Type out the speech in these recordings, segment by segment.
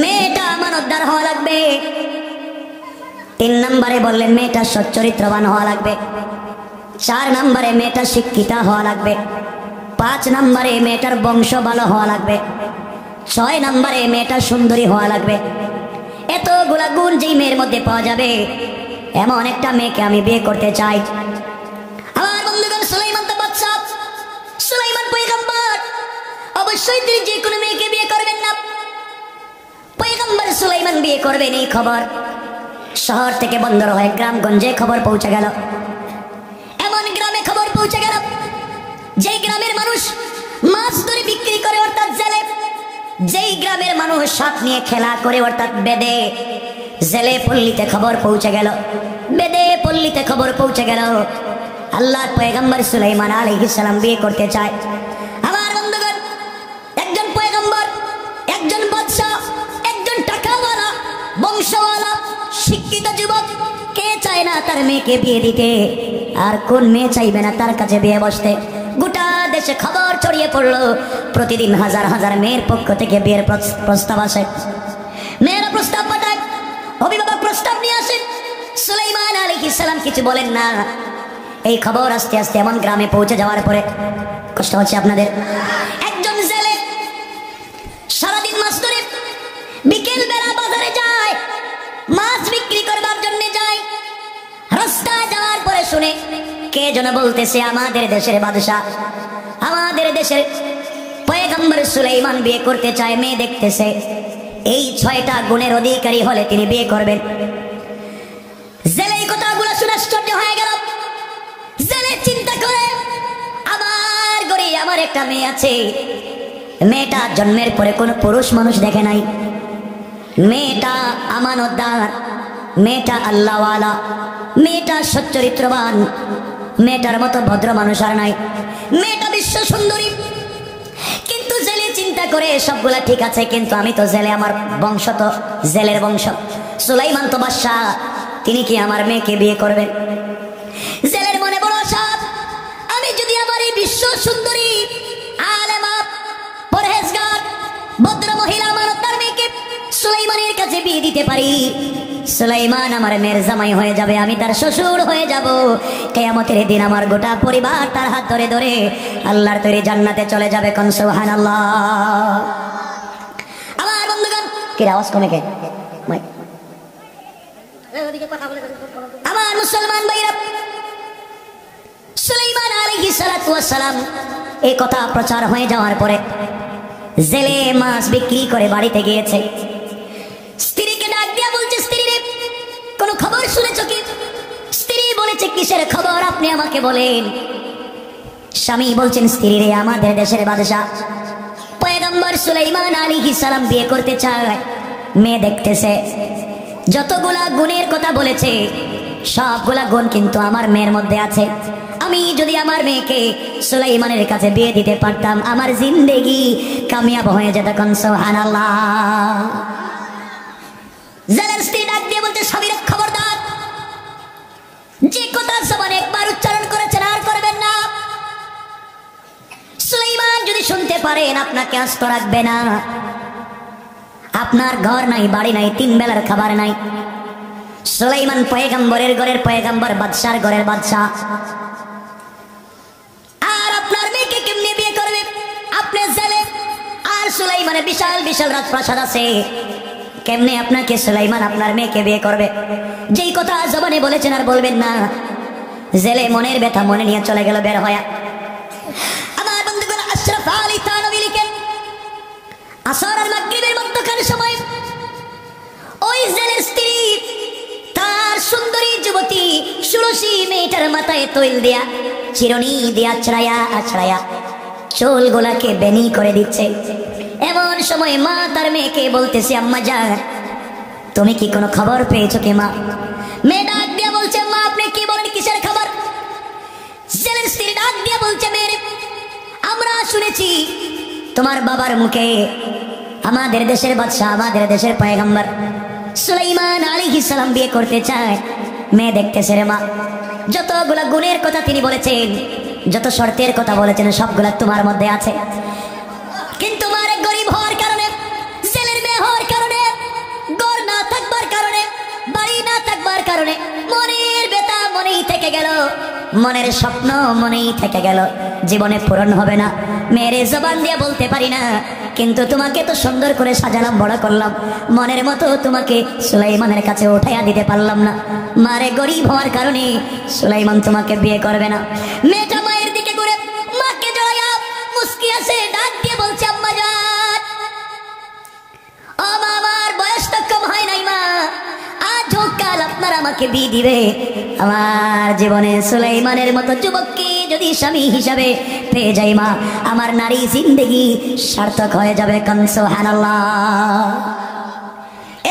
মেয়েটা আমানতদার হওয়া লাগবে। 3 নম্বরে বললেন মেয়েটা সচ্চরিত্রবান হওয়া লাগবে। 4 নম্বরে মেয়েটা শিক্ষিতা হওয়া লাগবে। 5 নম্বরে মেয়েটার বংশ ভালো হওয়া লাগবে। 6 নম্বরে মেয়েটা সুন্দরী হওয়া লাগবে। এতগুলা গুণ যেই মেয়ের মধ্যে পাওয়া যাবে এমন একটা মেয়েকে আমি বিয়ে করতে চাই। আমার বন্ধুগণ, সুলাইমান তো বাদশা, সুলাইমান পয়গম্বর, অবশ্যই তিনি যে কোনো মেয়েকে বিয়ে করবেন না। পয়গম্বর সুলাইমান বিয়ে করবেন এই খবর শহর থেকে বন্দর হয়ে গ্রামগঞ্জে খবর পৌঁছে গেল। এমন গ্রামে খবর পৌঁছে গেল যেই গ্রামের মানুষ মাছ ধরে বিক্রি করে অর্থাৎ জেলে, যেই গ্রামের মানুষ সাপ নিয়ে খেলা করে অর্থাৎ বেদে, জেলে পল্লীতে খবর পৌঁছে গেল, বেদে পল্লীতে খবর পৌঁছে গেল আল্লাহর পয়গম্বর সুলাইমান আলাইহিস সালাম বিয়ে করতে চায়। আমার বন্ধুগণ, একজন পয়গম্বর, একজন বাদশা, একজন টাকাওয়ালা, বংশওয়ালা, শিক্ষিত যুবক, কে চায় না তার মেয়েকে বিয়ে দিতে? আর কোন মেয়ে চাইবে না তার কাছে বিয়ে বসতে? গোটা দেশে খবর ছড়িয়ে পড়লো, প্রতিদিন হাজার হাজার মেয়ের পক্ষ থেকে বিয়ের প্রস্তাব আসে। মেয়েরা প্রস্তাব পাঠায়, অভিভাবক প্রস্তাব নিয়ে আসে। সুলাইমান আলাইহিস সালাম কিছু বলেন না। এই খবর আস্তে আস্তে এমন গ্রামে পৌঁছে যাওয়ার পরে, কষ্ট হচ্ছে আপনাদের, একজন জেলে সারাদিন মাছ ধরে বিকেল বেলা বাজারে যায়, মাছ বিক্রি করবার জন্য যায়। রাস্তায় যাওয়ার পরে শুনে কে যেন বলতেছে আমাদের দেশের বাদশা, আমাদের দেশের পয়গম্বর সুলাইমান বিয়ে করতে চায়, মেয়ে দেখতেছে এই 6টা গুণের অধিকারী হলে তিনি বিয়ে করবেন। জেলে এই কথাগুলো শুনে আশ্চর্য হয়ে গেল। জেলে চিন্তা করে, আমার ঘরে আমার একটা মেয়ে আছে, মেয়েটা জন্মের পরে কোনো পুরুষ মানুষ দেখে নাই, মেয়েটা আমানতদার, মেয়েটা আল্লাহওয়ালা, মেয়েটা সচ্চরিত্রবান, মেয়েটার মতো ভদ্র মানুষ আর নাই, মেয়েটা বিশ্ব সুন্দরী। কিন্তু জেলে চিন্তা করে সবগুলা ঠিক আছে, কিন্তু আমি তো জেলে, আমার বংশ তো জেলের বংশ, সুলাইমান তো বাদশা, তিনি কি আমার মেয়েকে বিয়ে করবেন? জেলের মনে বড় আশা, আমি যদি আমার এই বিশ্ব সুন্দরী আলেমা পরহেজগার ভদ্র মহিলা আমানতদার মেয়েকে সুলাইমানের কাছে বিয়ে দিতে পারি, সুলাইমান আমার মেয়ের জামাই হয়ে যাবে, আমি তার শ্বশুর হয়ে যাব। কিয়ামতের দিন আমার গোটা পরিবার তার হাত ধরে ধরে আল্লাহর তৈরি জান্নাতে চলে যাবে। কোন সুবহানাল্লাহ। আমার বন্ধুগণ, কি আওয়াজ কমে কে? আমার মুসলমান ভাইরা, সুলাইমান আলাইহিস সালাতু ওয়াস সালাম এই কথা প্রচার হয়ে যাওয়ার পরে জেলে মাছ বিক্রি করে বাড়িতে গিয়েছে। স্ত্রীকে ডাক দিয়া বলছে, স্ত্রী রে, কোন খবর শুনেছো কি? স্ত্রী বলেছে, কিসের খবর আপনি আমাকে বলেন। স্বামী বলছেন, স্ত্রী রে, আমাদের দেশের বাদশা পয়গম্বর সুলাইমান আলাইহিস সালাম বিয়ে করতে চায়, মেয়ে দেখতেছে, যতগুলা গুণের কথা বলেছে সবগুলা গুণ কিন্তু আমার মেয়ের মধ্যে আছে। আমি যদি আমার মেয়েকে সুলাইমানের কাছে বিয়ে দিতে পারতাম, আমার জিন্দেগি কামিয়াব হয়ে যেত। কোন সুবহানাল্লাহ। জেলের স্ত্রী ডাক দিয়ে বলতে, স্বামীর খবরদার, যে কথা জবানে একবার উচ্চারণ করেছেন আর করবেন না। সুলাইমান যদি শুনতে পারেন আপনাকে আস্ত রাখবে না। আপনার ঘর নাই, বাড়ি নাই, 3 বেলার খাবার নাই। সুলাইমান পয়গম্বরের ঘরের পয়গম্বর, বাদশার ঘরের বাদশা। আর আপনার মেয়েকে কেমনে বিয়ে করবে? আপনি জেলে, আর সুলাইমানের বিশাল বিশাল রাজপ্রাসাদ আছে, কেমনে আপনাকে সুলাইমান আপনার মেয়েকে বিয়ে করবে? যেই কথা জবানে বলেছেন আর বলবেন না। জেলে মনের ব্যথা মনে নিয়ে চলে গেল বের হয়ে। আমার বন্ধুগণ, আশরাফ আলী থানভী লিখেন, আসর আর মাগরিবের মধ্যখান সময় ওই জেলের স্ত্রী তার সুন্দরী যুবতী ষোড়শী মেয়েটার মাথায় তৈল দেয়া, চিরুনি দিয়া আছড়ায়া আছড়ায়া চুল গোলাকে বেনি করে দিচ্ছে। এমন সময় মা তার মেয়েকে বলতেছে, আম্মা জান, তুমি কি কোনো খবর পেয়েছো কি মা? মেয়ে ডাক দিয়া বলছে, মা আপনি কি বলেন, কিসের খবর? জেলের স্ত্রী ডাক দিয়া বলছে, মেয়ে, আমরা শুনেছি তোমার বাবার মুখে আমাদের দেশের বাদশা, আমাদের দেশের পয়গম্বর সুলাইমান আলাইহিস সালাম বিয়ে করতে চায়, মেয়ে দেখতেছে রে মা। যতগুলা গুণের কথা তিনি বলেছেন, যত শর্তের কথা বলেছেন, সবগুলা তোমার মধ্যে আছে। কিন্তু মার গরিব হওয়ার কারণে, জেলের মেয়ে হওয়ার কারণে থেকে গেল, মনের স্বপ্ন মনেই থেকে গেল, জীবনে পূরণ হবে না। মেয়েরে জবান দিয়ে বলতে পারি না, কিন্তু তোমাকে তো সুন্দর করে সাজালাম, বড় করলাম, মনের মতো তোমাকে সুলাইমানের কাছে উঠাইয়া দিতে পারলাম না। মারে গরিব হওয়ার কারণে সুলাইমান তোমাকে বিয়ে করবে না। মেয়েটা মায়ের দিকে ঘুরে মাকে জড়াইয়া মুস্কি আসে, ডাক দিয়ে বলছে, আম্মা জান, ও মা, আমার বয়স তো কম হয় নাই মা, আজ হোক কাল আপনার আমাকে বিয়ে দিবে। আমার জীবনে সুলাইমানের মতো যুবককে যদি স্বামী হিসাবে পেয়ে যাই মা, আমার নারী জিন্দেগি সার্থক হয়ে যাবে। কান সুবহানাল্লাহ।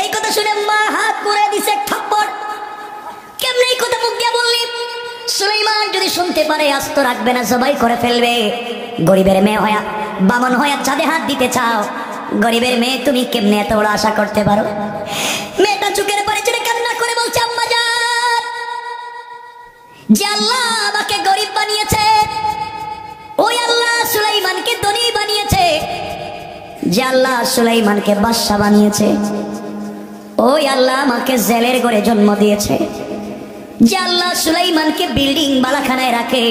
এই কথা শুনে মা হাত করে দিছে থাপ্পড়। কেমনে এই কথা মুখ দিয়ে বললি? সুলাইমান যদি শুনতে পারে আস্ত রাখবে না, সবাই করে ফেলবে। গরিবের মেয়ে হয়া, বামন হয়া চাঁদে হাত দিতে চাও? গরিবের মেয়ে তুমি কেমনে এত বড় আশা করতে পারো? মেয়েটা চোখের পানি ছেড়ে কান্না করে বলছে, আম্মা জান, যে আল্লাহ আমাকে গরিব বানিয়েছে, ওই আল্লাহ সুলাইমানকে ধনী বানিয়েছে। যে আল্লাহ সুলাইমানকে বাদশা বানিয়েছে, ওই আল্লাহ আমাকে জেলের ঘরে জন্ম দিয়েছে। যে আল্লাহ সুলাইমানকে বিল্ডিং বালাখানায় রাখে,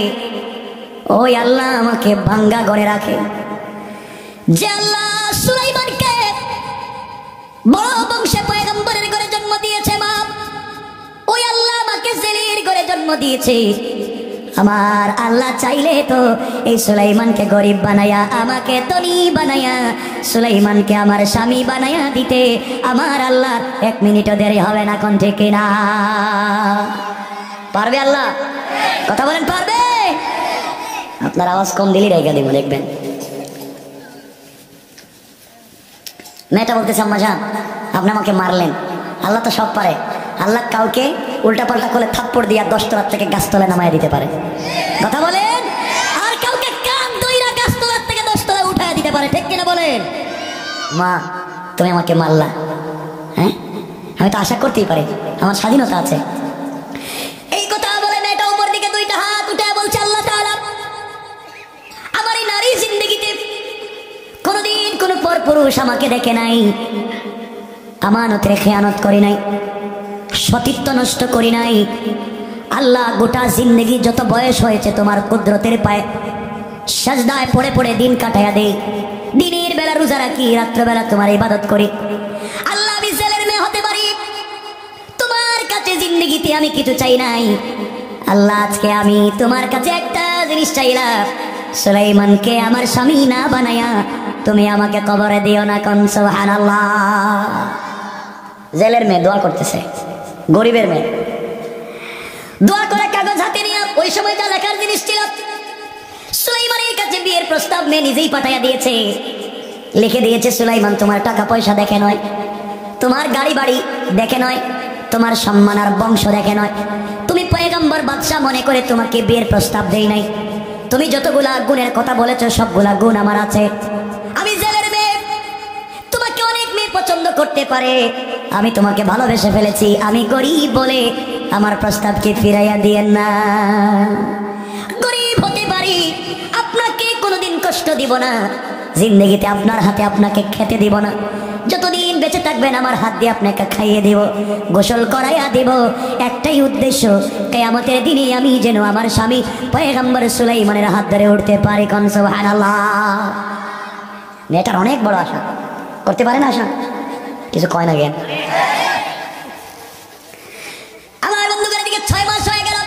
ওই আল্লাহ আমাকে ভাঙ্গা ঘরে রাখে। যে আল্লাহ সুলাইমানকে বড় বংশে পয়গম্বরের ঘরে জন্ম দিয়েছে মা, ওই আল্লাহ আমাকে জেলের ঘরে জন্ম দিয়েছে। আমার আল্লাহ চাইলে তো এই সুলাইমানকে গরিব বানায়া, আমাকে ধনী বানায়া, সুলাইমানকে আমার স্বামী বানায়া দিতে আমার আল্লাহ 1 মিনিটও দেরি হবে না। কোন ঠিক না? পারবে আল্লাহ? কথা বলেন, পারবে? আপনার আওয়াজ কম দিলেই রেখে দিব, দেখবেন। মেয়েটা বলতেছে, আম্মা জান, আপনি আমাকে মারলেন, আল্লাহ তো সব পারে। আল্লাহ কাউকে উল্টা পাল্টা করে থাপ্পড় দিয়া 10 তলার থেকে গাছতলায় নামায় দিতে পারে। কথা বলেন। আর কাউকে কান ধইরা গাছতলার থেকে 10 তলায় উঠায় দিতে পারে। ঠিক কিনা বলেন? মা, তুমি আমাকে মারলা, হ্যাঁ, আমি তো আশা করতেই পারি, আমার স্বাধীনতা আছে। এই কথা বলে মেয়েটা উপর দিকে 2টা হাত উঠায় বলছে, আল্লাহ তাআলা আমার এই নারী জিন্দেগিতে কোনদিন কোন পরপুরুষ আমাকে দেখে নাই, আমানতের খেয়ানত করি নাই, সতীত্ব নষ্ট করি নাই। আল্লাহ গোটা জিন্দেগি যত বয়স হয়েছে তোমার কুদরতের পায়ে সাজদায় পড়ে পড়ে দিন কাটাইয়া দেই। দিনের বেলা রোজা রাখি, রাত্রবেলা তোমার ইবাদত করি। আল্লাহ, আমি জেলের মেয়ে হতে পারি, তোমার কাছে জিন্দেগিতে আমি কিছু চাই নাই। আল্লাহ, আজকে আমি তোমার কাছে একটা জিনিস চাইলাম, সুলাইমানকে আমার স্বামী না বানায়া তুমি আমাকে কবরে দিও না। কোন সুবহানাল্লাহ। জেলের মেয়ে দোয়া করতেছে, গরিবের মেয়ে দোয়া করে কাগজ হাতে নিয়ে, ওই সময় যা লেখার জিনিস ছিল, সুলাইমানের কাছে বিয়ের প্রস্তাব মেয়ে নিজেই পাঠাইয়া দিয়েছে। লিখে দিয়েছে, সুলাইমান তোমার টাকা পয়সা দেখে নয়, তোমার গাড়ি বাড়ি দেখে নয়, তোমার সম্মান আর বংশ দেখে নয়, তুমি পয়গম্বর বাদশা মনে করে তোমাকে বিয়ের প্রস্তাব দেই নাই। তুমি যতগুলা গুণের কথা বলেছো সবগুলা গুণ আমার আছে। আমি জেলের মেয়ে, তোমাকে অনেক মেয়ে পছন্দ করতে পারে, আমি তোমাকে ভালোবেসে ফেলেছি। আমি গরিব বলে আমার প্রস্তাবকে ফিরাইয়া দিয়েন না। গরিব হতে পারি, আপনাকে কোনোদিন কষ্ট দিব না, জিন্দগিতে আপনার হাতে আপনাকে খেতে দিব না। যতদিন বেঁচে থাকবেন আমার হাত দিয়ে আপনাকে খাইয়ে দিব, গোসল করাইয়া দিব। একটাই উদ্দেশ্য, কিয়ামতের দিনে আমি যেন আমার স্বামী পয়গম্বর সুলাইমানের হাত ধরে উঠতে পারি। কোন সুবহানাল্লাহ। মেয়েটার অনেক বড় আশা, করতে পারে না আশা? কিছু কয় না জ্ঞান। আমার বন্ধুদের দিকে 6 মাস হয়ে গেল,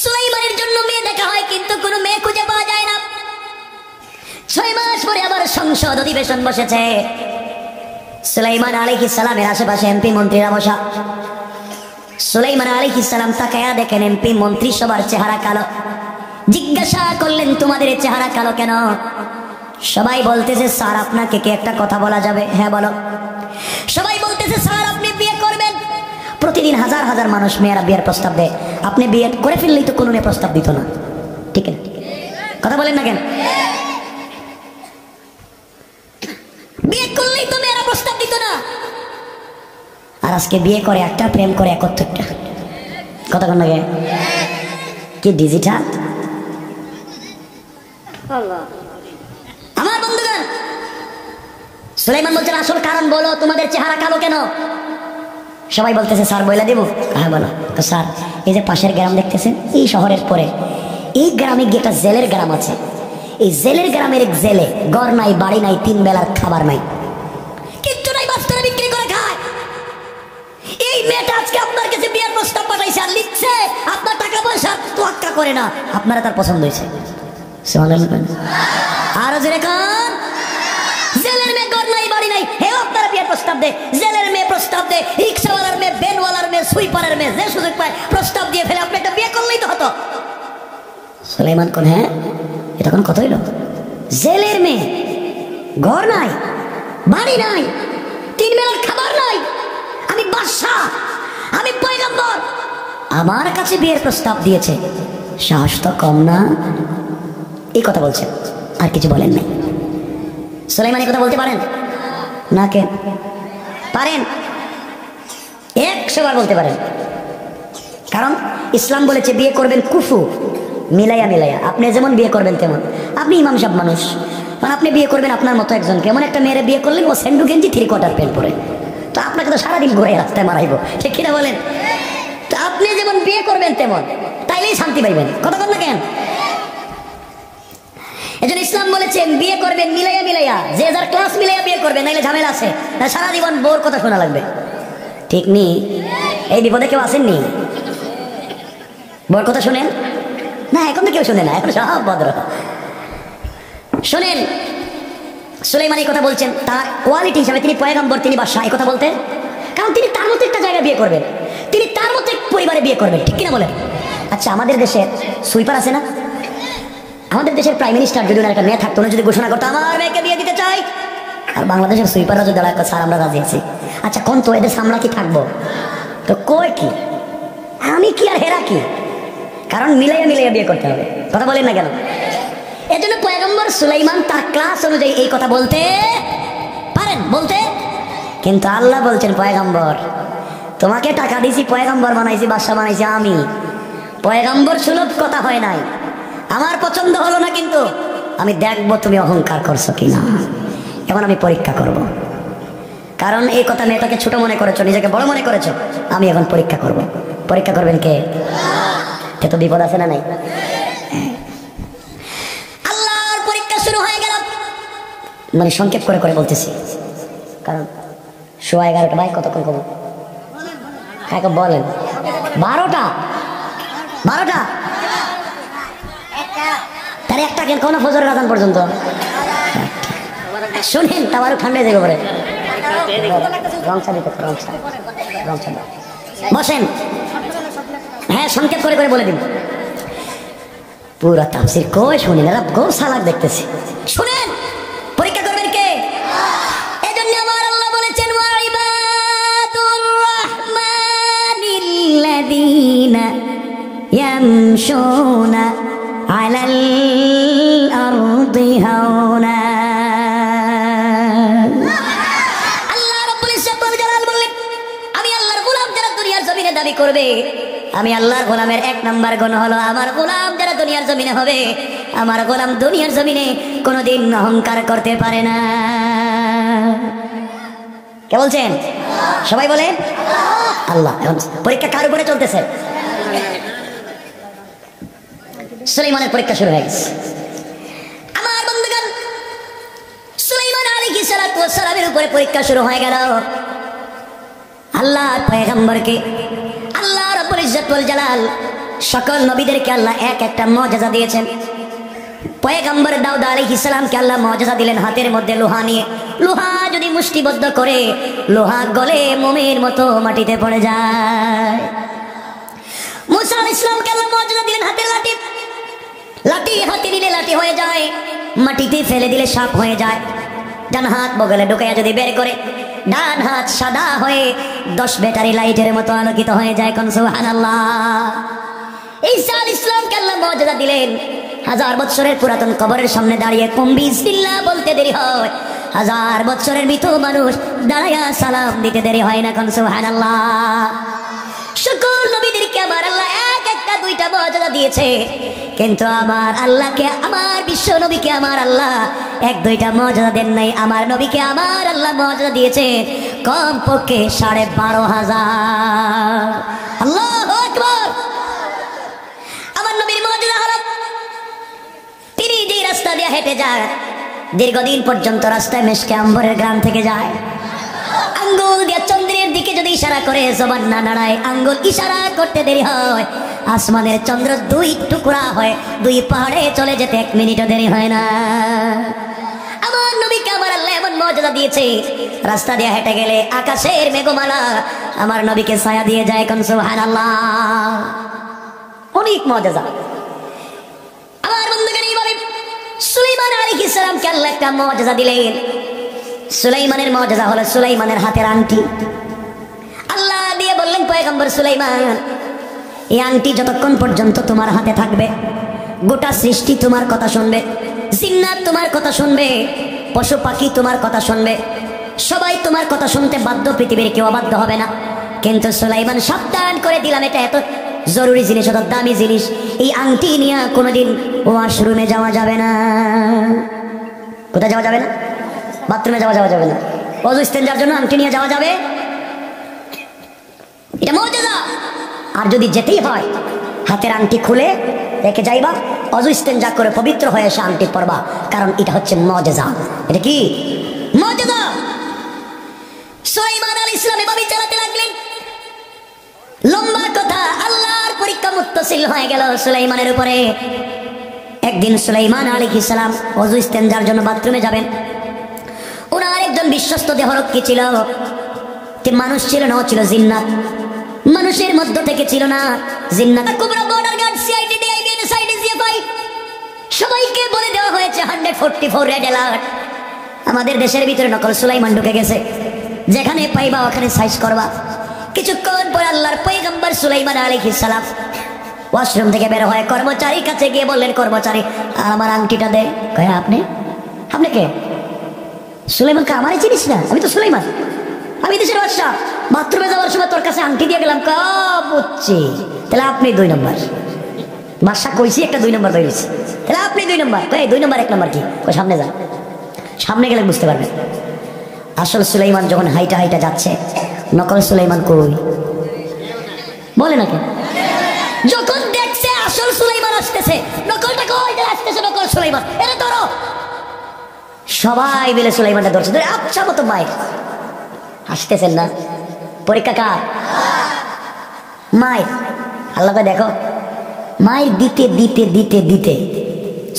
সুলাইমানের জন্য মেয়ে দেখা হয় কিন্তু কোনো মেয়ে খুঁজে পাওয়া যায় না। 6 মাস পরে আবার সংসদ অধিবেশন বসেছে। সুলাইমান আলাইহিস সালামের আশেপাশে এমপি মন্ত্রীরা বসা। সুলাইমান আলাইহিস সালাম তাকায়া দেখেন এমপি মন্ত্রী সবার চেহারা কালো। জিজ্ঞাসা করলেন, তোমাদের চেহারা কালো কেন? সবাই বলতেছে, স্যার আপনাকে কি একটা কথা বলা যাবে? হ্যাঁ বলো। সবাই বলতেছে, স্যার আপনি বিয়ে করবেন। প্রতিদিন হাজার হাজার মানুষ মেয়েরা বিয়ের প্রস্তাব দেয়, আপনি বিয়ে করে ফেললেই তো কোনো মেয়ে প্রস্তাব দিত না। ঠিক না? কথা বলেন না কেন? বিয়ে করলেই তো মেয়েরা প্রস্তাব দিত না, আর আজকে বিয়ে করে একটা, প্রেম করে 71টা। কথা বলেন না কেন? কি ডিজিটাল! আমার বন্ধুগণ, সুলাইমান বলছেন, আসল কারণ বলো, তোমাদের চেহারা কালো কেন? সবাই বলতেছে স্যার বইলা দেবো, হ্যাঁ বলো। তো স্যার এই যে পাশের গ্রাম দেখতেছেন, এই শহরের পরে এই গ্রামে গিয়ে একটা জেলের গ্রাম আছে। এই জেলের গ্রামের এক জেলে ঘর নাই, বাড়ি নাই, 3 বেলার খাবার নাই, কিচ্ছু নাই, বাচ্চারা বিক্রি করে খায়। এই মেয়েটা আজকে আপনার কাছে বিয়ের প্রস্তাব পাঠাইছে আর লিখছে আপনার টাকা পয়সা তোয়াক্কা করে না, আপনারা তার পছন্দ হয়েছে। আরো জোরে কান। জেলের মেয়ে ঘর নাই, বাড়ি নাই, হেও আপনারা বিয়ের প্রস্তাব দে। জেলের মেয়ে প্রস্তাব দে, রিক্সাওয়ালার মেয়ে, ভ্যানওয়ালার মেয়ে, সুইপারের মেয়ে, যে সুযোগ পায় প্রস্তাব দিয়ে ফেলে। আপনি একটা বিয়ে করলেই তো হতো। সুলাইমান কোন, হ্যাঁ এটা কোন কথা হইল? জেলের মেয়ে, ঘর নাই, বাড়ি নাই, 3 বেলার খাবার নাই, আমি বাদশা, আমি পয়গম্বর, আমার কাছে বিয়ের প্রস্তাব দিয়েছে, সাহস তো কম না? এই কথা বলছেন, আর কিছু বলেন নাই। সুলাইমান এই কথা বলতে পারেন না? কেন পারেন? 100 বার বলতে পারেন। কারণ ইসলাম বলেছে বিয়ে করবেন কুফু, মিলাইয়া মিলাইয়া। আপনি যেমন বিয়ে করবেন তেমন। আপনি ইমাম সাহেব মানুষ, কারণ আপনি বিয়ে করবেন আপনার মতো একজনকে। এমন একটা মেয়েরে বিয়ে করলেন ও স্যান্ডু গেঞ্জি 3/4 প্যান্ট পরে, তো আপনাকে তো সারাদিন ঘুরে রাস্তায় মারাইব, ঠিক কিনা বলেন? তো আপনি যেমন বিয়ে করবেন তেমন, তাইলেই শান্তি পাইবেন। কথা বল না কেন? এজন্য ইসলাম বলেছে বিয়ে করবেন মিলাইয়া মিলাইয়া, যে যার ক্লাস মিলাইয়া বিয়ে করবেন, নাইলে ঝামেলা আছে, না সারা জীবন বোর কথা শোনা লাগবে। ঠিক নি? এই বিপদে কেউ আসেননি? বোর কথা শুনেন না? এখন তো কেউ শুনে না, এখন সব ভদ্র। শোনেন, সুলাইমান এই কথা বলছেন তার কোয়ালিটি হিসাবে, তিনি পয়গম্বর, তিনি বাদশা, এই কথা বলতে। কারণ তিনি তার মতো একটা জায়গায় বিয়ে করবেন, তিনি তার মতো এক পরিবারে বিয়ে করবেন, ঠিক কিনা বলেন? আচ্ছা, আমাদের দেশে সুইপার আছে না? আমাদের দেশের প্রাইম মিনিস্টার যদি ওনার একটা মেয়ে থাকতো, উনি যদি ঘোষণা করতো আমার মেয়েকে বিয়ে দিতে চাই, আর বাংলাদেশের সুইপাররা যদি দাঁড়ায় স্যার আমরা রাজি আছি, আচ্ছা কোন তো এদের সামলা কি থাকবো? তো কই কি আমি কি আর হেরা কি? কারণ মিলাইয়া মিলাইয়া বিয়ে করতে হবে। কথা বলেন না কেন? এজন্য পয়গম্বর সুলাইমান তার ক্লাস অনুযায়ী এই কথা বলতে পারেন, বলতে। কিন্তু আল্লাহ বলছেন পয়গম্বর তোমাকে টাকা দিছি, পয়গম্বর বানাইছি, বাদশা বানাইছি আমি। পয়গম্বর সুলভ কথা হয় নাই, আমার পছন্দ হলো না, কিন্তু আমি দেখবো তুমি অহংকার করছো কিনা, এখন আমি পরীক্ষা করব। কারণ এই কথা মেয়েটাকে ছোট মনে করেছো, নিজেকে বড় মনে করেছো, আমি এখন পরীক্ষা করব। পরীক্ষা করবেন কে? কে? তো বিপদ আছে না নাই? আল্লাহর পরীক্ষা শুরু হয়ে গেল। মানে সংক্ষেপ করে করে বলতেছি, কারণ 11:15 ভাই কতক্ষণ কব? হ্যাঁ বলেন। 12টা তাহলে একটা কেন কোনো ফজরের আজান পর্যন্ত শুনেন, তারপরে ঠান্ডা যাবে পরে। বসেন, হ্যাঁ সংক্ষেপ করে করে বলে দিন। পুরা তাফসীর কই শুনেন, এরা গো সালাক দেখতেছি। শুনেন, পরীক্ষা করবেন কে? এজন্য আমার আল্লাহ বলেছেন ওয়া ইবাদুর রাহমানিল্লাযীনা ইয়ামশুনা আলাল আরদি হাওনা। আল্লাহ রাব্বুল ইজ্জত ওয়াল জালাল বললেন আমি আল্লাহর গোলাম যারা দুনিয়ার জমিনে দাবি করবে, আমি আল্লাহর গোলামের 1 নাম্বার গুণ হলো আমার গোলাম যারা দুনিয়ার জমিনে হবে, আমার গোলাম দুনিয়ার জমিনে কোনোদিন অহংকার করতে পারে না। কে বলছেন? সবাই বলে আল্লাহ। এখন পরীক্ষা কার উপরে চলতেছে? সুলাইমানের পরীক্ষা শুরু হয়ে গেছে। আমার বন্ধুগণ, সুলাইমান আলাইহিস সালাতু ওয়াস সালামের উপরে পরীক্ষা শুরু হয়ে গেল। আল্লাহর পয়গম্বরকে আল্লাহ রাব্বুল ইজ্জত ওয়াল জালাল সকল নবীদেরকে আল্লাহ এক একটা মুজিজা দিয়েছেন। পয়গম্বর দাউদ আলাইহিস সালামকে আল্লাহ মুজিজা দিলেন হাতের মধ্যে লোহা নিয়ে। লোহা যদি মুষ্টিবদ্ধ করে, লোহা গলে মোমের মতো মাটিতে পড়ে যায়। মুসা আলাইহিস সালামকে আল্লাহ মুজিজা দিলেন হাতের লাঠি। লাঠি হাতে নিলে লাঠি হয়ে যায়, মাটিতে ফেলে দিলে সাপ হয়ে যায়। ডান হাত বগলে ঢুকাইয়া যদি বের করে, ডান হাত সাদা হয়ে 10 ব্যাটারি লাইটের মতো আলোকিত হয়ে যায়। কোন সুবহানাল্লাহ। ঈসা আলাইহিস সালামকে আল্লাহ মুজিজা দিলেন। 1000 বছরের পুরাতন কবরের সামনে দাঁড়িয়ে কুম বিসমিল্লাহ বলতে দেরি হয়, 1000 বছরের মৃত মানুষ দাঁড়ায়া সালাম দিতে দেরি হয় না। কোন সুবহানাল্লাহ। সকল নবীদেরকে আমার আল্লাহ এক একটা 2টা মুজিজা দিয়েছে, কিন্তু আমার আল্লাহকে, আমার বিশ্ব নবীকে আমার আল্লাহ এক দুইটা মর্যাদা দেন নাই, আমার নবীকে আমার আল্লাহ মর্যাদা দিয়েছে কম পক্ষে 12,500। আল্লাহু আকবার। আমার নবীর মর্যাদা হলো তিনি যে রাস্তা দিয়ে হেঁটে যায়, দীর্ঘদিন পর্যন্ত রাস্তায় মেশকে আম্বরের গ্রাম থেকে যায়, আঙ্গুল দিয়ে চন্দ্রের দিকে যদি ইশারা করে জবান না নাড়ায়, আঙ্গুল ইশারা করতে দেরি হয়, আসমানের চন্দ্র 2 টুকরা হয়, 2 পাহাড়ে চলে যেতে 1 মিনিটও দেরি হয় না। আমার নবীকে আমার আল্লাহ এমন মর্যাদা দিয়েছে, রাস্তা দিয়ে হেঁটে গেলে আকাশের মেঘমালা আমার নবীকে ছায়া দিয়ে যায়। কোন সুবহানাল্লাহ। অনেক মর্যাদা। আমার বন্ধুগণ, এইভাবে সুলাইমান আলাইহিস সালামকে আল্লাহ একটা মর্যাদা দিলেন। সুলাইমানের মর্যাদা হলো সুলাইমানের হাতের আংটি। আল্লাহ দিয়ে বললেন পয়গম্বর সুলাইমান, এই আংটি যতক্ষণ পর্যন্ত তোমার হাতে থাকবে, গোটা সৃষ্টি তোমার কথা শুনবে, জিন্নাত তোমার কথা শুনবে, পশু পাখি তোমার কথা শুনবে, সবাই তোমার কথা শুনতে বাধ্য, পৃথিবীর কেউ অবাধ্য হবে না। কিন্তু সুলাইমান সাবধান করে দিলাম, এটা এত জরুরি জিনিস, এত দামি জিনিস, এই আংটি নিয়ে কোনোদিন ওয়াশরুমে যাওয়া যাবে না। কোথায় যাওয়া যাবে না? বাথরুমে যাওয়া যাবে না। ওযু ইস্তেঞ্জার জন্য আংটি নিয়ে যাওয়া যাবে, এটা মর্যাদা। আর যদি যেতেই হয়, হাতের আংটি খুলে রেখে যাইবা, ওযু ইস্তেঞ্জা করে পবিত্র হয়ে এসে আংটি পরবা, কারণ এটা হচ্ছে মর্যাদা। এটা কি মর্যাদা? সুলাইমান আলাইহিস সালাম এভাবে চালাতে লাগলেন। লম্বা কথা, আল্লাহর পরীক্ষা মুত্তাসিল হয়ে গেল সুলাইমানের উপরে। একদিন সুলাইমান আলাইহিস সালাম ওযু ইস্তেঞ্জার জন্য বাথরুমে যাবেন। ওনার একজন বিশ্বস্ত দেহরক্ষী ছিল, মানুষ ছিল না, ছিল জিন্নাত। মানুষের মধ্য থেকে ছিল না, জিন্নাত। কুবরা border guard, CID, DIB, NSID, GFI সবাইকে বলে দেওয়া হয়েছে 144 রেড অ্যালার্ট। আমাদের দেশের ভিতরে নকল সুলাইমান ঢুকে গেছে, যেখানে পাইবা ওখানে সাইজ করবা। কিছুক্ষণ পর আল্লাহর পয়গম্বর সুলাইমান আলাইহিস সালাম ওয়াশরুম থেকে বের হয়ে কর্মচারীর কাছে গিয়ে বললেন, কর্মচারী আমার আংটিটা দে। কয় আপনি কে? সুলাইমানকে আমারই চিনিস না? আমি তো সুলাইমান, আমি দেশের বাদশা। বাথরুমে যাওয়ার সময় তোর কাছে আংটি দিয়ে গেলাম। বুঝছি, তাহলে আপনি 2 নম্বর। বাদশা কইছি একটা 2 নম্বর ধরেছি, তাহলে আপনি 2 নম্বর। 2 নম্বর 1 নম্বর কি? সামনে যান, সামনে গেলে বুঝতে পারবেন। আসল সুলাইমান যখন হাইটা হাইটা যাচ্ছে, নকল সুলাইমান কই বলে নাকি? যখন দেখছে আসল সুলাইমান আসতেছে, নকলটা কই আসতেছে, নকল সুলাইমান, এটা ধরো। সবাই মিলে সুলাইমানটা ধরছে, ধরে আচ্ছা মতো মায়ের আসতেছেন না। পরীক্ষা কার? মায়ের। আল্লাহকে দেখো, মায়ের দিতে দিতে দিতে দিতে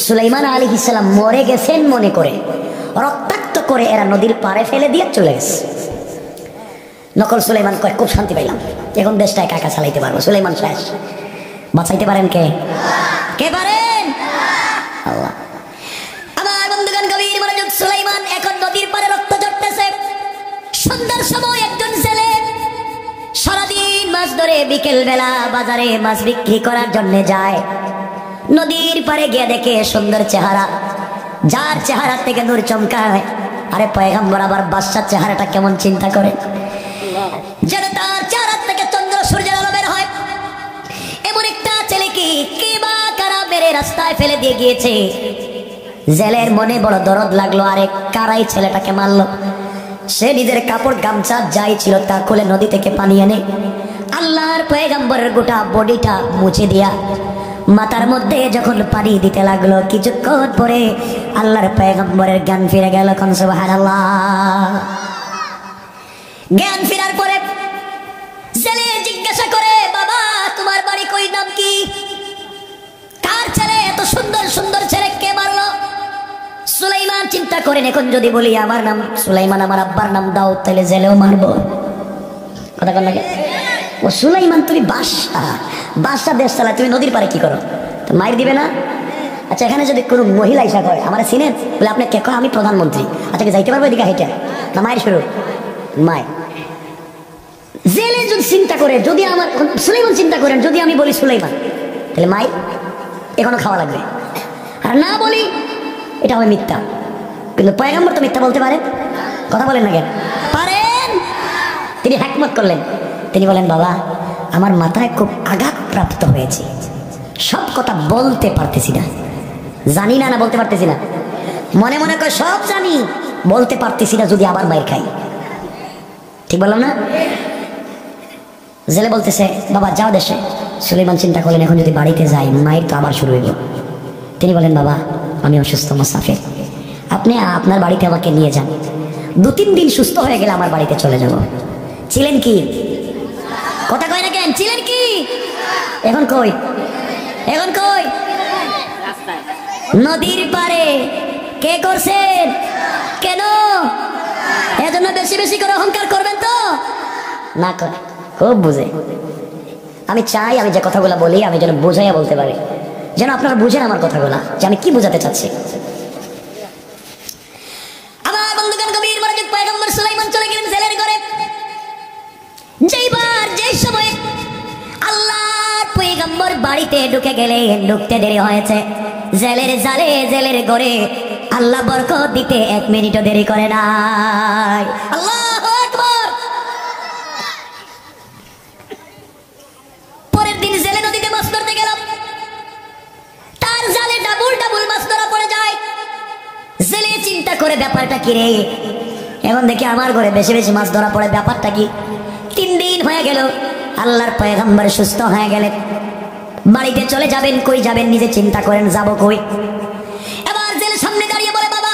সুলাইমান আলাইহিস সালাম মরে গেছেন মনে করে, রক্তাক্ত করে এরা নদীর পাড়ে ফেলে দিয়ে চলে গেছে। নকল সুলাইমান কয় খুব শান্তি পাইলাম, এখন দেশটা একা একা চালাইতে পারবো। সুলাইমান শেষ। বাঁচাইতে পারেন কে? কে পারেন? আল্লাহ। আমার বন্ধুগণ, গভীর মনোযোগ। সুলাইমান এখন নদীর পাড়ে রক্ত ঝরতেছে। সন্ধ্যার সময় একজন ছেলে সারাদিন মাছ ধরে বিকেল বেলা বাজারে মাছ বিক্রি করার জন্য যায়। নদীর পাড়ে গিয়ে দেখে সুন্দর চেহারা, যার চেহারা থেকে নূর চমকায়। আরে পয়গম্বর আবার বাদশার চেহারাটা কেমন চিন্তা করে, যেন তার চেহারা থেকে চন্দ্র সূর্যের আলো বের হয়। এমন একটা ছেলেকে কে বা কারা মেরে রাস্তায় ফেলে দিয়ে গিয়েছে। জেলের মনে বড় দরদ লাগলো, আরে কারাই ছেলেটাকে মারলো। সে নিজের কাপড় গামছা যাই ছিল তা খুলে নদী থেকে পানি এনে আল্লাহর পয়গম্বরের গোটা বডিটা মুছে দিয়া মাথার মধ্যে যখন পানি দিতে লাগলো, কিছুক্ষণ পরে আল্লাহর পয়গম্বরের জ্ঞান ফিরে গেল। কোন সুবহানাল্লাহ। জ্ঞান ফেরার পরে ছেলে জিজ্ঞাসা করে, বাবা তোমার বাড়ি কই, নাম কি? কার ছেলে? এত সুন্দর সুন্দর ছেলে কে মারলো? সুলাইমান চিন্তা করেন, এখন যদি বলি আমার নাম সুলাইমান, আমার আব্বার নাম দাউদ, তাহলে জেলেও মারবো। কথা কন লাগে? ও সুলাইমান, তুমি বাদশা দেশ চালায়, তুমি নদীর পারে কি করো? তো মাইর দিবে না? আচ্ছা, এখানে যদি কোনো মহিলা ইসা করে আমার চিনেন, বলে আপনি কে? আমি প্রধানমন্ত্রী। আচ্ছা, যাইতে পারবো এদিকে হাইটা? না মায়ের শুরু মায়ের। জেলে যদি চিন্তা করে, যদি আমার সুলাইমান চিন্তা করেন, যদি আমি বলি সুলাইমান, তাহলে মায়ের এখনো খাওয়া লাগবে। আর না বলি, এটা হবে মিথ্যা। কিন্তু পয়গম্বর তো মিথ্যা বলতে পারেন? কথা বলেন না কেন? পারেন। তিনি হিকমত করলেন, তিনি বলেন, বাবা আমার মাথায় খুব আঘাত প্রাপ্ত হয়েছে, সব কথা বলতে পারতেছি না, জানি না, না বলতে পারতেছি না। মনে মনে কয় সব জানি, বলতে পারতেছি না যদি আবার মায়ের খাই। ঠিক বললাম না? জেলে বলতেছে বাবা যাও দেশে। সুলাইমান চিন্তা করলেন এখন যদি বাড়িতে যাই মায়ের তো আবার শুরু হইল। তিনি বলেন বাবা আমি অসুস্থ মুসাফির, আপনি আপনার বাড়িতে আমাকে নিয়ে যান, 2-3 দিন সুস্থ হয়ে গেলে আমার বাড়িতে চলে যাব। ছিলেন কি? কথা কয় না কেন? ছিলেন কি? এখন কই? এখন কই? নদীর পারে। কে করছেন? কেন? এজন্য বেশি বেশি করে অহংকার করবেন তো না? করে খুব বুঝে। আমি চাই আমি যে কথাগুলো বলি আমি যেন বুঝাইয়া বলতে পারি, যেন আপনারা বুঝেন আমার কথাগুলা যে আমি কি বোঝাতে চাচ্ছি। আমার বন্ধুগণ গভীর মনোযোগ, পয়গম্বর সুলাইমান চলে গেলেন জেলের ঘরে। যেইবার যেই সময় আল্লাহর পয়গম্বর বাড়িতে ঢুকে গেলেন, ঢুকতে দেরি হয়েছে। জেলের জালে জেলের ঘরে আল্লাহ বরকত দিতে 1 মিনিটও দেরি করে নাই। আল্লাহু আকবার। পরের দিন জেলে নদীতে মাছ ধরতে গেল, তার জালে ডাবল ডাবল মাছ ধরা পড়ে যায়। জেলে চিন্তা করে ব্যাপারটা কি রে, এখন দেখি আমার ঘরে বেশি বেশি মাছ ধরা পড়ে, ব্যাপারটা কি? 3 দিন হয়ে গেল, আল্লাহর পয়গম্বর সুস্থ হয়ে গেলেন, বাড়িতে চলে যাবেন। কই যাবেন নিজে চিন্তা করেন, যাব কই? এবার জেলে সামনে দাঁড়িয়ে বলে বাবা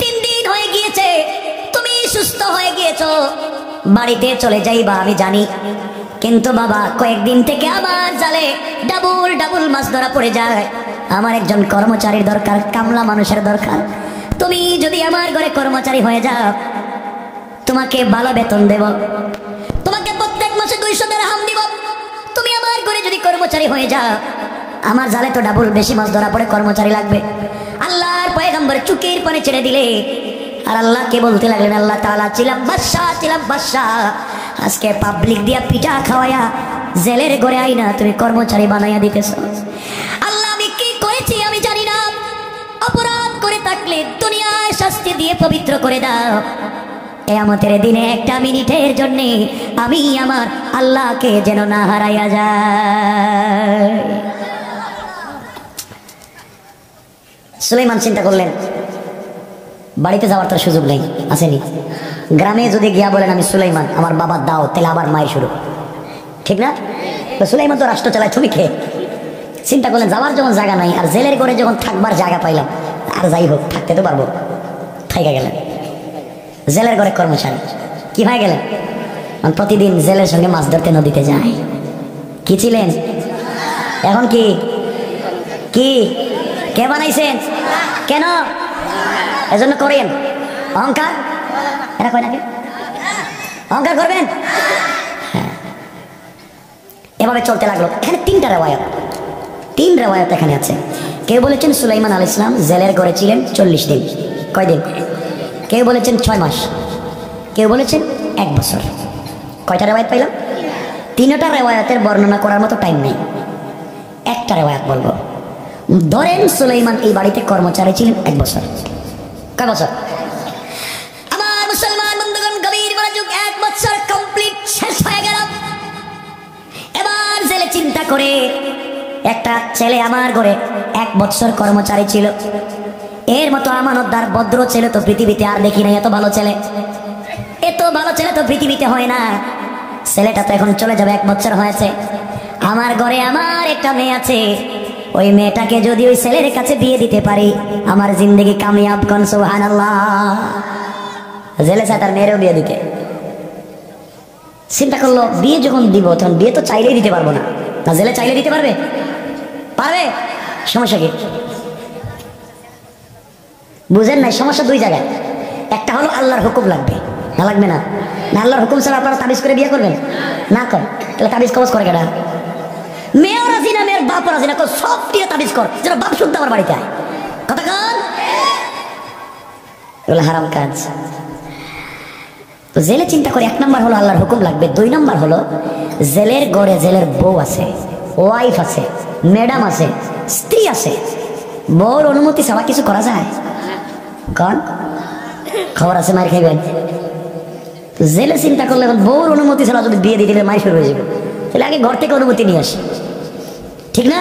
3 দিন হয়ে গিয়েছে, তুমি সুস্থ হয়ে গিয়েছো, বাড়িতে চলে যাইবা আমি জানি, কিন্তু বাবা কয়েকদিন থেকে আমার জালে ডাবল ডাবল মাছ ধরা পড়ে যায়, আমার একজন কর্মচারীর দরকার, কামলা মানুষের দরকার। তুমি যদি আমার ঘরে কর্মচারী হয়ে যাও তোমাকে ভালো বেতন দেব, তোমাকে প্রত্যেক মাসে 200 দিরহাম দিব। তুমি আমার ঘরে যদি কর্মচারী হয়ে যাও, আমার জালে তো ডাবল বেশি মাছ ধরা পড়ে, কর্মচারী লাগবে। আল্লাহর পয়গম্বর চুকের পানে ছেড়ে দিলে আর আল্লাহকে বলতে লাগলেন আল্লাহ তাআলা ছিলাম বাদশা, আজকে পাবলিক দিয়া পিঠা খাওয়ায়া জেলের ঘরে আইনা তুমি কর্মচারী বানাইয়া দিতেছ। আল্লাহ আমি কি করেছি আমি জানি না, অপরাধ করে থাকলে দুনিয়ায় শাস্তি দিয়ে পবিত্র করে দাও। কিয়ামতের দিনে 1টা মিনিটের জন্য আমি আমার আল্লাহকে যেন না হারাইয়া যায়। সুলাইমান চিন্তা করলেন বাড়িতে যাওয়ার তো সুযোগ নেই, আসেনি। গ্রামে যদি গিয়া বলেন আমি সুলাইমান, আমার বাবার দাও, তাহলে আবার মায়ের শুরু, ঠিক না? তো সুলাইমান তো রাষ্ট্র চালায়, তুমি কে? চিন্তা করলেন যাওয়ার যখন জায়গা নাই, আর জেলের ঘরে যখন থাকবার জায়গা পাইলাম, আর যাই হোক থাকতে তো পারবো, থাইকা গেলেন জেলের ঘরে কর্মচারী। কি হয়ে গেলেন? প্রতিদিন জেলের সঙ্গে মাছ ধরতে নদীতে যায়। কি ছিলেন? এখন কি? কি কে বানাইছেন? কেন? এজন্য করেন অহংকার? এরা কয় নাকি অহংকার করবেন? হ্যাঁ, এভাবে চলতে লাগলো। এখানে 3টা রেওয়ায়াত, 3 রেওয়ায়াত এখানে আছে। কেউ বলেছেন সুলাইমান আলাইহিস সালাম জেলের ঘরে ছিলেন 40 দিন। কয়দিন? কেউ বলেছেন 6 মাস, কেউ বলেছেন 1 বছর। কয়টা রেওয়ায়াত পাইলাম? 3টা রেওয়ায়াতের বর্ণনা করার মতো টাইম নেই, একটা রেওয়ায়াত বলবো। ধরেন সুলাইমান এই বাড়িতে কর্মচারী ছিলেন 1 বছর। কয় বছর? আমার মুসলমান বন্ধুগণ গভীর মনোযোগ, 1 বছর কমপ্লিট শেষ হয়ে গেল। এবার জেলে চিন্তা করে একটা ছেলে আমার ঘরে 1 বছর কর্মচারী ছিল, এর মতো আমানতদার ভদ্র ছেলে তো পৃথিবীতে আর দেখি নাই। এত ভালো ছেলে, এত ভালো ছেলে তো পৃথিবীতে হয় না। ছেলেটা তো এখন চলে যাবে, 1 বছর হয়েছে। আমার ঘরে আমার একটা মেয়ে আছে, ওই মেয়েটাকে যদি ওই ছেলের কাছে বিয়ে দিতে পারি আমার জিন্দগি কামিয়াব। কোন সুবহানাল্লাহ। জেলে চায় তার মেয়েরও বিয়ে দিতে। চিন্তা করলো বিয়ে যখন দিব তখন বিয়ে তো চাইলেই দিতে পারবো না, না জেলে চাইলে দিতে পারবে? পারবে। সমস্যা কি? বুঝেন নাই? সমস্যা 2 জায়গায়। একটা হলো আল্লাহর হুকুম লাগবে, না লাগবে না? না আল্লাহর হুকুম ছাড়া আপনারা তাবিজ করে বিয়ে করবেন? না করেন, তাহলে তাবিজ কবজ করে কেনা? মেয়েও রাজি না, মেয়ের বাপ রাজি না, সব দিয়ে তাবিজ কর যেন বাপ শুদ্ধ আমার বাড়িতে আয়। কথা কন, এগুলো হারাম কাজ। তো জেলে চিন্তা করে 1 নম্বর হলো আল্লাহর হুকুম লাগবে, 2 নম্বর হলো জেলের ঘরে জেলের বউ আছে, ওয়াইফ আছে, ম্যাডাম আছে, স্ত্রী আছে। বউর অনুমতি ছাড়া কিছু করা যায়? কন খবর আছে মার খাইবেন। জেলে চিন্তা করলে বউর অনুমতি ছাড়া যদি বিয়ে দিয়ে দিলে মাই শুরু হয়ে যাবে, তাহলে আগে ঘর থেকে অনুমতি নিয়ে আসে, ঠিক না?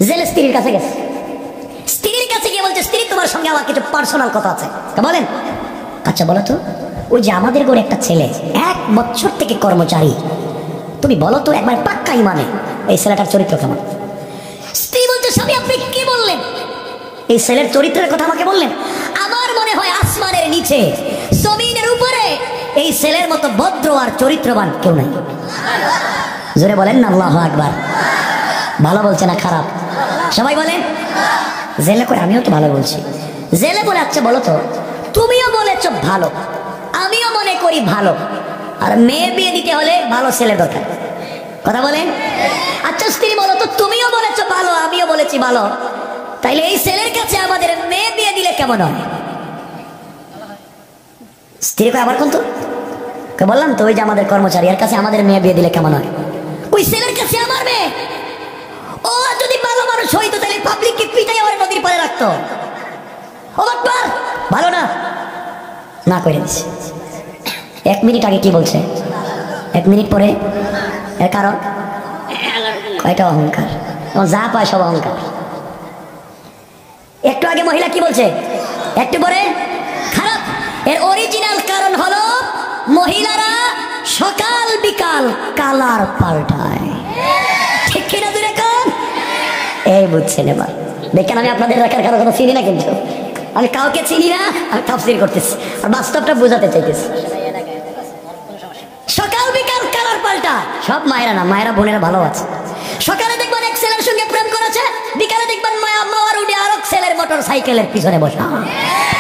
জেলে স্ত্রীর কাছে গেছে, স্ত্রীর কাছে গিয়ে বলছে, স্ত্রী তোমার সঙ্গে আমার কিছু পার্সোনাল কথা আছে। বলেন। আচ্ছা বলো তো, ওই যে আমাদের ঘরে একটা ছেলে 1 বছর থেকে কর্মচারী, তুমি বলো তো একবার পাক্কা ইমানে এই ছেলেটার চরিত্র কেমন? স্ত্রী বলছে, স্বামী আপনি কি বললেন? এই ছেলের চরিত্রের কথা আমাকে বললেন? আমার মনে হয় আসমানের নিচে জমিনের উপরে এই ছেলের মতো ভদ্র আর চরিত্রবান কেউ নাই। জোরে বলেন না আল্লাহু আকবার। ভালো বলছে না খারাপ? সবাই বলেন। জেলে করে আমিও তো ভালো বলছি। জেলে বলে, আচ্ছা বলো তো, তুমিও বলেছ ভালো, আমিও মনে করি ভালো, আর মেয়ে বিয়ে দিতে হলে ভালো ছেলে দরকার। কথা বলেন। আচ্ছা স্ত্রী বলো তো, তুমিও বলেছ ভালো, আমিও বলেছি ভালো, তাইলে এই ছেলের কাছে আমাদের মেয়ে বিয়ে দিলে কেমন হয়? স্ত্রী কয়, আবার কোন তো? বললাম তো, ওই যে আমাদের কর্মচারী, এর কাছে আমাদের মেয়ে বিয়ে দিলে কেমন হয়? ওই ছেলের কাছে আমার মেয়ে, ও যদি ভালো মানুষ হইতো তাহলে পাবলিককে পিটাই আমার নদীর পাড়ে রাখতো। ও আকবার, ভালো না না করে দিছে। 1 মিনিট আগে কি বলছে, 1 মিনিট পরে এর কারণ কয়টা অহংকার, যা পায় সব অহংকার। একটু আগে মহিলা কি বলছে, একটু পরে খারাপ। এর অরিজিনাল কারণ হলো মহিলারা সকাল বিকাল কালার পাল্টায়। ঠিক কিনা দূরে কান? এই বুঝছেন এবার? দেখেন, আমি আপনাদের এলাকার কারো কোনো চিনি না, কিন্তু আমি কাউকে চিনি না, আমি তাফসীর করতেছি আর বাস্তবটা বোঝাতে চাইতেছি। সকাল বিকাল কালার পাল্টা। সব মায়েরা না, মায়েরা বোনেরা ভালো আছে। সকালে দেখবেন এক ছেলের সঙ্গে প্রেম করেছে, বিকালে দেখবেন মাওয়ার উঠে আর এক ছেলের মোটর সাইকেলের পিছনে বসা।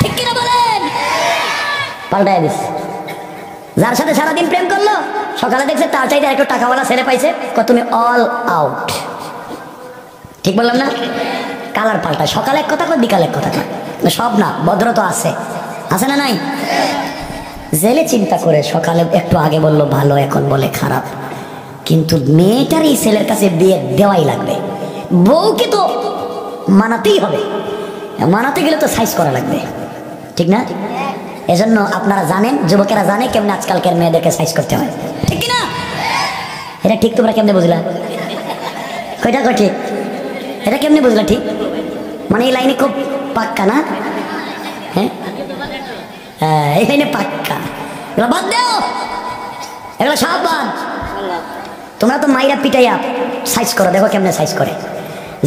ঠিক কিনা বলেন? পাল্টায় দিস। যার সাথে সারাদিন প্রেম করলো, সকালে দেখছে তার চাইতে একটু টাকাওয়ালা ছেলে পাইছে, তুমি অল আউট। ঠিক বললাম না? কালার পাল্টায়। সকালে এক কথা কয়, বিকালে এক কথা কয়। সব না, ভদ্র তো আছে, আছে না নাই? জেলে চিন্তা করে সকালে একটু আগে বললো ভালো, এখন বলে খারাপ, কিন্তু মেয়েটার এই ছেলের কাছে বিয়ে দেওয়াই লাগবে। বউকে তো মানাতেই হবে, মানাতে গেলে তো সাইজ করা লাগবে, ঠিক না? এজন্য আপনারা জানেন, যুবকেরা জানে কেমন আজকালকার মেয়েদেরকে সাইজ করতে হয়, ঠিক কিনা? এটা ঠিক তোমরা কেমনে বুঝলা? কয়টা কয় ঠিক? এটা কেমনে বুঝলা ঠিক? মানে এই লাইনে খুব পাক্কা না? হ্যাঁ হ্যাঁ, এই লাইনে পাক্কা। এগুলো বাদ দাও, এগুলো সব বাদ। তোমরা তো মাইরা পিটাইয়া সাইজ করো, দেখো কেমনে সাইজ করে।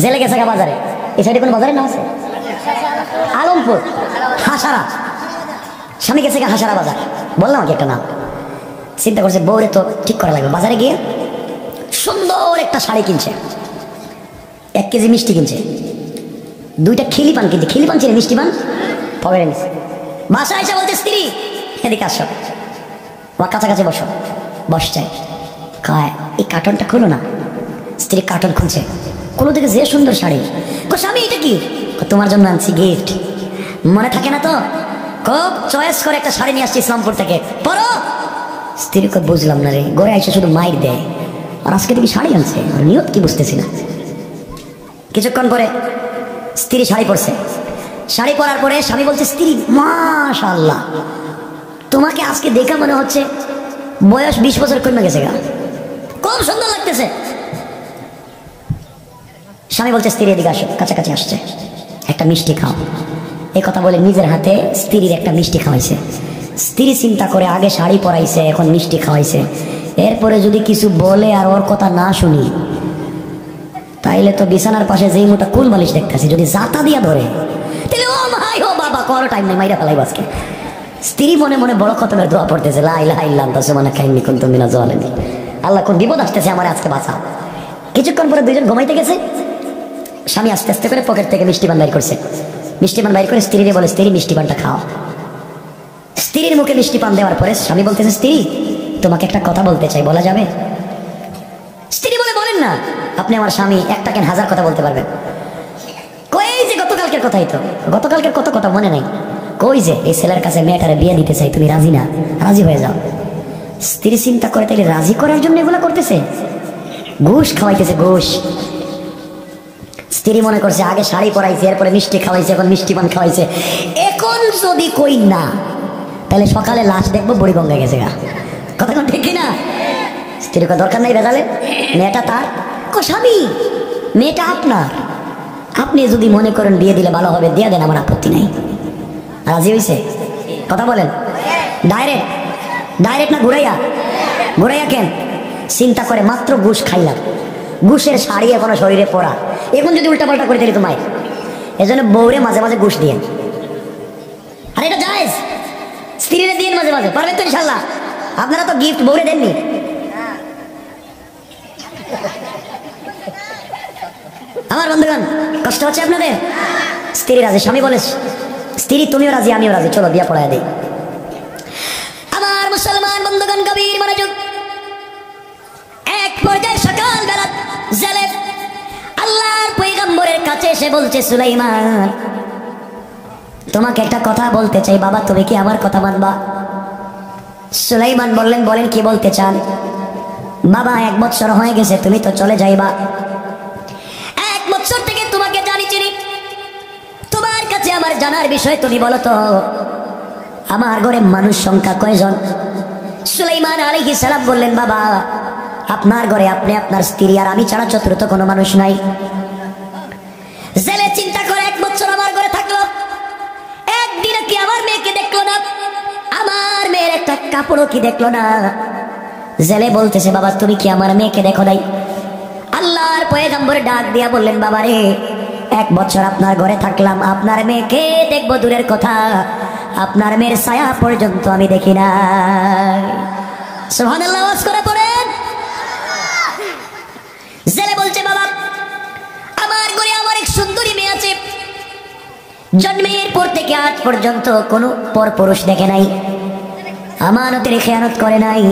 জেলে গেছে বাজারে, এই সাইডে কোনো বাজারে না আছে? আলমপুর, হাসারা। স্বামী গেছে হাসারা বাজার, বললাম কি একটা নাম। চিন্তা করছে বউরে তো ঠিক করা লাগবে। বাজারে গিয়ে সুন্দর একটা শাড়ি কিনছে, 1 কেজি মিষ্টি কিনছে, 2টা খিলি পান কিনছে। খিলি পান ছিল মিষ্টি পান পকেটে নিচ্ছে। বাসায় এসে বলছে, স্ত্রী এদিকে আসো, আমার কাছাকাছি বসো। বসছে, কয় এই কার্টনটা খুলো না। স্ত্রী কার্টন খুলছে, কোনো দিকে যে সুন্দর শাড়ি। স্বামী এটা কি? তোমার জন্য আনছি গিফট। মনে থাকে না তো, খুব চয়েস করে একটা শাড়ি নিয়ে আসছি ইসলামপুর থেকে, পরো। স্ত্রী কয় বুঝলাম না রে, ঘরে এসে শুধু মাইর দেয়, আর আজকে তুমি শাড়ি আনছে, নিয়ত কি বুঝতেছি না। কিছুক্ষণ পরে স্ত্রী শাড়ি পরছে। শাড়ি পরার পরে স্বামী বলছে, স্ত্রী মাশাআল্লাহ, তোমাকে আজকে দেখা মনে হচ্ছে বয়স 20 বছর কমে গেছে গা, খুব সুন্দর লাগতেছে। স্বামী বলছে, স্ত্রী এদিকে আসো। কাছাকাছি আসছে, একটা মিষ্টি খাও। এই কথা বলে নিজের হাতে স্ত্রীর একটা মিষ্টি খাওয়াইছে। স্ত্রী চিন্তা করে, আগে শাড়ি পরাইছে, এখন মিষ্টি খাওয়াইছে, এরপরে যদি কিছু বলে আর ওর কথা না শুনি, তাইলে তো বিছানার পাশে যেই মোটা কুল বালিশ দেখতেছি যদি জাতা দিয়া ধরে, তাহলে ও ভাই ও বাবা, কোনো টাইম নেই, মাইরা ফেলাই আজকে। স্ত্রী মনে মনে বড় খতমের দোয়া পড়তেছে, লা ইলাহা ইল্লাল্লাহ সুবহানাকা ইন্নী কুনতু মিনাজ জালিমিন। আল্লাহ, কোন বিপদ আসতেছে, আমার আজকে বাঁচাও। কিছুক্ষণ পরে দুইজন ঘুমাইতে গেছে। স্বামী আস্তে আস্তে করে পকেট থেকে মিষ্টি পান বাইর করছে। মিষ্টি পান বাইর করে স্ত্রীরে বলে, স্ত্রী মিষ্টি পানটা খাও। স্ত্রীর মুখে মিষ্টি পান দেওয়ার পরে স্বামী বলতেছে, স্ত্রী তোমাকে একটা কথা বলতে চাই, বলা যাবে? স্ত্রী বলে, বলেন না। আপনি আমার স্বামী, একটা কেন 1000 কথা বলতে পারবেন। কই যে গতকালকের কথাই তো, গতকালকের কত কথা মনে নাই। কই যে এই ছেলের কাছে মেয়েটারে বিয়ে দিতে চাই, তুমি রাজি না? রাজি হয়ে যাও। স্ত্রী চিন্তা করে, তাইলে রাজি করার জন্য এগুলো করতেছে, ঘুষ খাওয়াইতেছে, ঘুষ। স্ত্রী মনে করছে আগে শাড়ি পরাইছে, এরপরে মিষ্টি খাওয়াইছে, এখন মিষ্টি পান খাওয়াইছে, এখন যদি কই না তাহলে সকালে লাশ দেখবো বুড়িগঙ্গা গেছে গা। কথা কোন ঠিক না? স্ত্রীর দরকার নাই ভেজালে, মেয়েটা তার। স্বামী মেয়েটা আপনার, আপনি যদি মনে করেন বিয়ে দিলে ভালো হবে দিয়ে দেন, আমার আপত্তি নাই। রাজি হয়েছে? কথা বলেন। ডাইরেক্ট ডাইরেক্ট না ঘুরাইয়া? ঘুরাইয়া কেন? চিন্তা করে মাত্র ঘুষ খাইলাম, ঘুষের শাড়ি এখনো শরীরে পড়া, এখন যদি উল্টাপাল্টা করে দিলি তোমায়, এজন্য বউরে মাঝে মাঝে ঘুষ দিয়ে। আর এটা জায়েজ, স্ত্রীরে দিন মাঝে মাঝে, পারবেন তো ইনশাল্লাহ? আপনারা তো গিফট বউরে দেননি। আমার বন্ধুগণ, কষ্ট হচ্ছে আপনাদের? স্ত্রী রাজি, স্বামী বলে স্ত্রী তুমিও রাজি আমিও রাজি, চলো বিয়া পড়ায় দেই। আমার মুসলমান বন্ধুগণ গভীর মনোযোগ। এক পর্যায়ে সকালবেলা জেলে আল্লাহর পয়গম্বরের কাছে এসে বলছে, সুলাইমান তোমাকে একটা কথা বলতে চাই, বাবা তুমি কি আমার কথা মানবা? সুলাইমান বললেন, বলেন কি বলতে চান? বাবা 1 বছর হয়ে গেছে, তুমি তো চলে যাইবা, 1 বছর থেকে তোমাকে জানি চিনি, তোমার কাছে আমার জানার বিষয় তুমি বলো তো, আমার ঘরে মানুষ সংখ্যা কয়জন? সুলাইমান আলাইহিস সালাম বললেন, বাবা আপনার ঘরে আপনি, আপনার স্ত্রী আর আমি ছাড়া চতুর্থ কোনো মানুষ নাই। জেলে চিন্তা করে 1 বছর আমার ঘরে থাকলো, একদিনও কি আমার মেয়েকে দেখলো না, আমার মেয়ের একটা কাপড়ও কি দেখলো না? জেলে বলতেছে, বাবা তুমি কি আমার মেয়েকে দেখো নাই? আল্লাহর পয়গম্বর ডাক দিয়া বললেন, বাবা রে 1 বছর আপনার ঘরে থাকলাম, আপনার মেয়েকে দেখবো দূরের কথা, আপনার মেয়ের ছায়া পর্যন্ত আমি দেখি নাই। সুবহানাল্লাহ, আওয়াজ করে পড়েন। জেলে বলছে, বাবা আমার ঘরে আমার এক সুন্দরী মেয়ে আছে, জন্মের পর থেকে আজ পর্যন্ত কোনো পরপুরুষ দেখে নাই, আমানতের খেয়ানত করে নাই,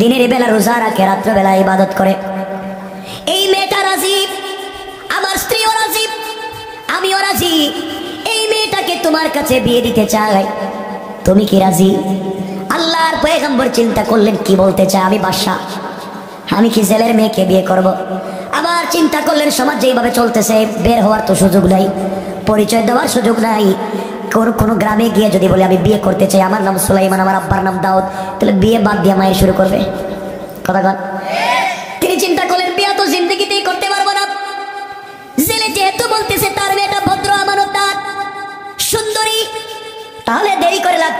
দিনের বেলা রোজা রাখে, রাত্র বেলা ইবাদত করে। এই মেয়েটা রাজি, আমার স্ত্রীও রাজি, আমিও রাজি, এই মেয়েটাকে তোমার কাছে বিয়ে দিতে চাই, তুমি কি রাজি? আল্লাহর পয়গম্বর চিন্তা করলেন, কি বলতে চায়? আমি বাদশা, আমি কি জেলের মেয়েকে বিয়ে করব? আবার চিন্তা করলেন, সমাজ যেইভাবে চলতেছে বের হওয়ার তো সুযোগ নাই, পরিচয় দেওয়ার সুযোগ নাই, কোনো গ্রামে গিয়ে যদি বলে আমি বিয়ে করতে চাই, আমার নাম সুলাইমান, আমার আব্বার নাম দাউদ, তাহলে বিয়ে বাদ দিয়ে মায়ের শুরু করবে। কথা কন। তিনি চিন্তা করলেন, বিয়ে তো জিন্দগিতেই করতে পারবো না, জেলে যেহেতু বলতেছে তার মেয়েটা ভদ্র আমানতদার সুন্দরী, তাহলে দেরি করে লাভ কি?